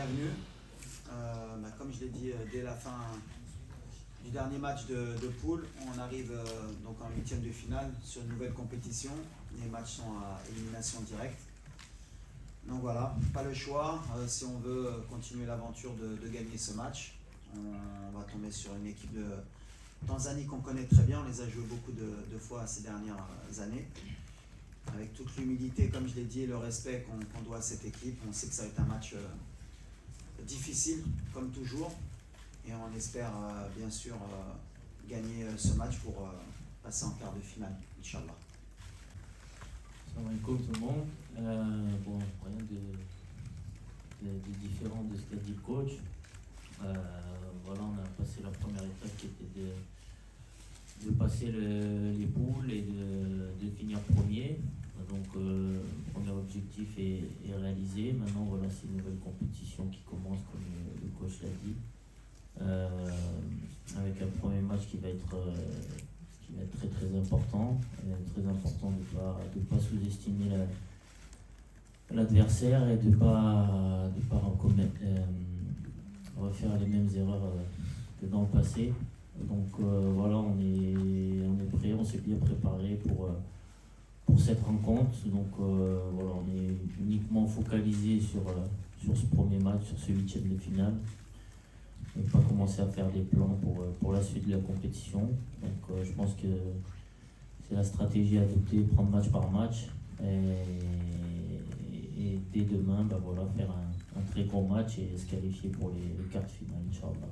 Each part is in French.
bienvenue. Comme je l'ai dit dès la fin du dernier match de poule, on arrive donc en huitième de finale sur une nouvelle compétition. Les matchs sont à élimination directe. Donc voilà, pas le choix. Si on veut continuer l'aventure de gagner ce match, on va tomber sur une équipe de Tanzanie qu'on connaît très bien. On les a joués beaucoup de fois ces dernières années. Avec toute l'humilité, comme je l'ai dit, et le respect qu'on doit à cette équipe, on sait que ça va être un match difficile, comme toujours. Et on espère bien sûr gagner ce match pour passer en quart de finale, Inch'Allah. Salam alaikum tout le monde. Rien de différent de ce qu'a dit le coach. Voilà, on a passé la première étape qui était de passer les poules et de finir premier. Donc, le premier objectif est réalisé. Maintenant, voilà, c'est une nouvelle compétition qui commence, comme le coach l'a dit, avec un premier match qui va être très très important. Très important de pas sous-estimer l'adversaire et de pas refaire les mêmes erreurs que dans le passé. Donc voilà, on est prêt, on s'est bien préparé pour cette rencontre. Donc voilà, on est uniquement focalisé sur ce premier match, sur ce huitième de finale. Et pas commencer à faire des plans pour la suite de la compétition. Donc je pense que c'est la stratégie à adopter, prendre match par match. Et dès demain, voilà, faire un très gros match et se qualifier pour les quarts de finale, Inch'Allah.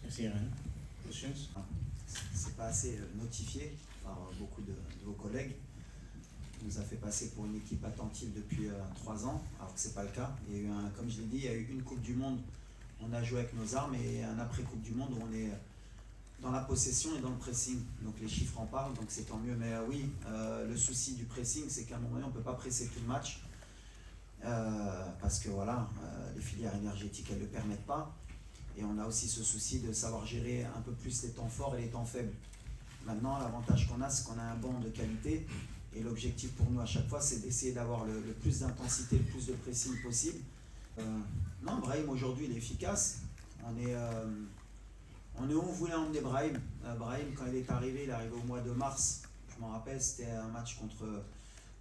Merci Aaron. Questions? C'est pas assez notifié par beaucoup de vos collègues. On nous a fait passer pour une équipe attentive depuis 3 ans, alors que c'est pas le cas. Il y a eu comme je l'ai dit, il y a eu une Coupe du Monde, on a joué avec nos armes, et un après-Coupe du Monde où on est dans la possession et dans le pressing. Donc les chiffres en parlent, donc c'est tant mieux. Mais oui, le souci du pressing, c'est qu'à un moment donné, on ne peut pas presser tout le match. Parce que voilà, les filières énergétiques, elles ne le permettent pas. Et on a aussi ce souci de savoir gérer un peu plus les temps forts et les temps faibles. Maintenant, l'avantage qu'on a, c'est qu'on a un banc de qualité. Et l'objectif pour nous à chaque fois, c'est d'essayer d'avoir le plus d'intensité, le plus de pressing possible. Non, Brahim aujourd'hui, il est efficace. On est où on voulait emmener Brahim. Brahim, quand il est arrivé au mois de mars. Je m'en rappelle, c'était un match contre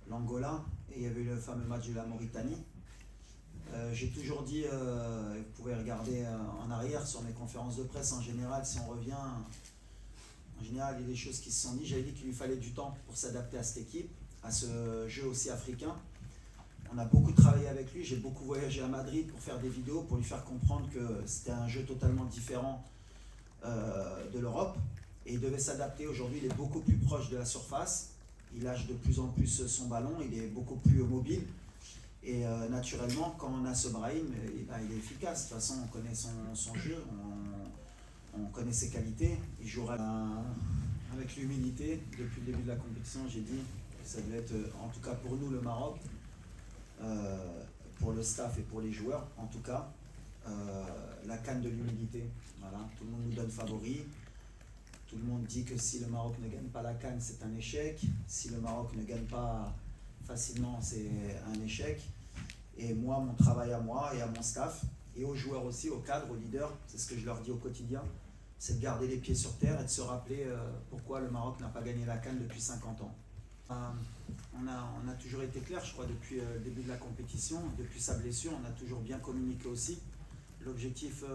l'Angola. Et il y avait eu le fameux match de la Mauritanie. J'ai toujours dit, vous pouvez regarder en arrière sur mes conférences de presse en général, si on revient, en général il y a des choses qui se sont dites. J'avais dit qu'il lui fallait du temps pour s'adapter à cette équipe, à ce jeu aussi africain. On a beaucoup travaillé avec lui, j'ai beaucoup voyagé à Madrid pour faire des vidéos, pour lui faire comprendre que c'était un jeu totalement différent de l'Europe. Et il devait s'adapter. Aujourd'hui, il est beaucoup plus proche de la surface, il lâche de plus en plus son ballon, il est beaucoup plus mobile. Et naturellement, quand on a ce Brahim, il est efficace. De toute façon, on connaît son jeu, on connaît ses qualités. Il jouera avec l'humilité. Depuis le début de la compétition, j'ai dit que ça devait être, en tout cas pour nous, le Maroc, pour le staff et pour les joueurs, en tout cas, la CAN de l'humilité. Voilà. Tout le monde nous donne favori. Tout le monde dit que si le Maroc ne gagne pas la CAN, c'est un échec. Si le Maroc ne gagne pas facilement, c'est un échec. Et moi, mon travail à moi et à mon staff, et aux joueurs aussi, aux cadres, aux leaders, c'est ce que je leur dis au quotidien, c'est de garder les pieds sur terre et de se rappeler pourquoi le Maroc n'a pas gagné la CAN depuis 50 ans. On a toujours été clair, je crois, depuis le début de la compétition, depuis sa blessure, on a toujours bien communiqué aussi. L'objectif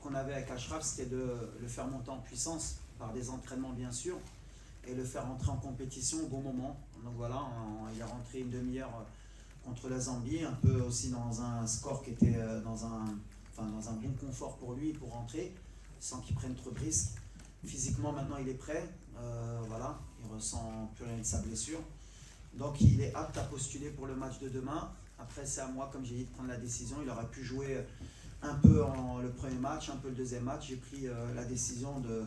qu'on avait avec Achraf, c'était de le faire monter en puissance par des entraînements bien sûr, et le faire rentrer en compétition au bon moment. Donc voilà, il est rentré une demi-heure contre la Zambie, un peu aussi dans un score qui était dans un bon confort pour lui, pour rentrer, sans qu'il prenne trop de risques. Physiquement, maintenant, il est prêt. Voilà, il ressent plus rien de sa blessure. Donc, il est apte à postuler pour le match de demain. Après, c'est à moi, comme j'ai dit, de prendre la décision. Il aurait pu jouer un peu le premier match, un peu le deuxième match. J'ai pris la décision de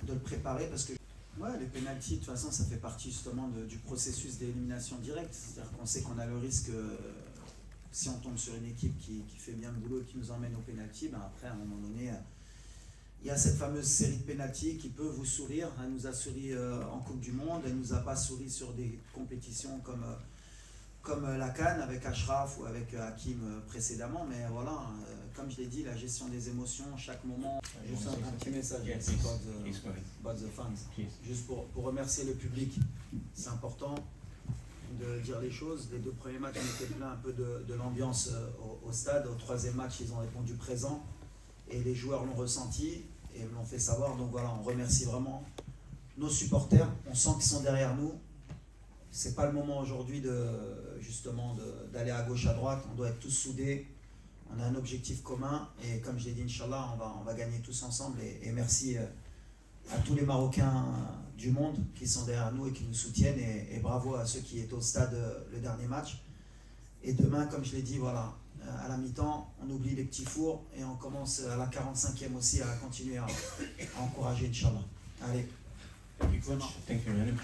le préparer parce que ouais, les pénaltys, de toute façon, ça fait partie justement du processus d'élimination directe. C'est-à-dire qu'on sait qu'on a le risque, si on tombe sur une équipe qui fait bien le boulot et qui nous emmène au pénalty, après, à un moment donné, il y a cette fameuse série de pénaltys qui peut vous sourire. Elle nous a souri en Coupe du Monde, elle ne nous a pas souri sur des compétitions comme la CAN avec Ashraf ou avec Hakim précédemment, mais voilà, comme je l'ai dit, la gestion des émotions, chaque moment. Juste un petit message about the fans. Juste pour remercier le public, c'est important de dire les choses. Les 2 premiers matchs, on était plein un peu de l'ambiance au stade. Au 3e match, ils ont répondu présent et les joueurs l'ont ressenti et me l'ont fait savoir. Donc voilà, on remercie vraiment nos supporters. On sent qu'ils sont derrière nous. C'est pas le moment aujourd'hui d'aller à gauche, à droite. On doit être tous soudés. On a un objectif commun et comme je l'ai dit, Inch'Allah, on va gagner tous ensemble. Et merci à tous les Marocains du monde qui sont derrière nous et qui nous soutiennent. Et bravo à ceux qui étaient au stade le dernier match. Et demain, comme je l'ai dit, voilà, à la mi-temps, on oublie les petits fours et on commence à la 45e aussi à continuer à encourager, Inch'Allah. Allez. Thank you, coach. Thank you, man.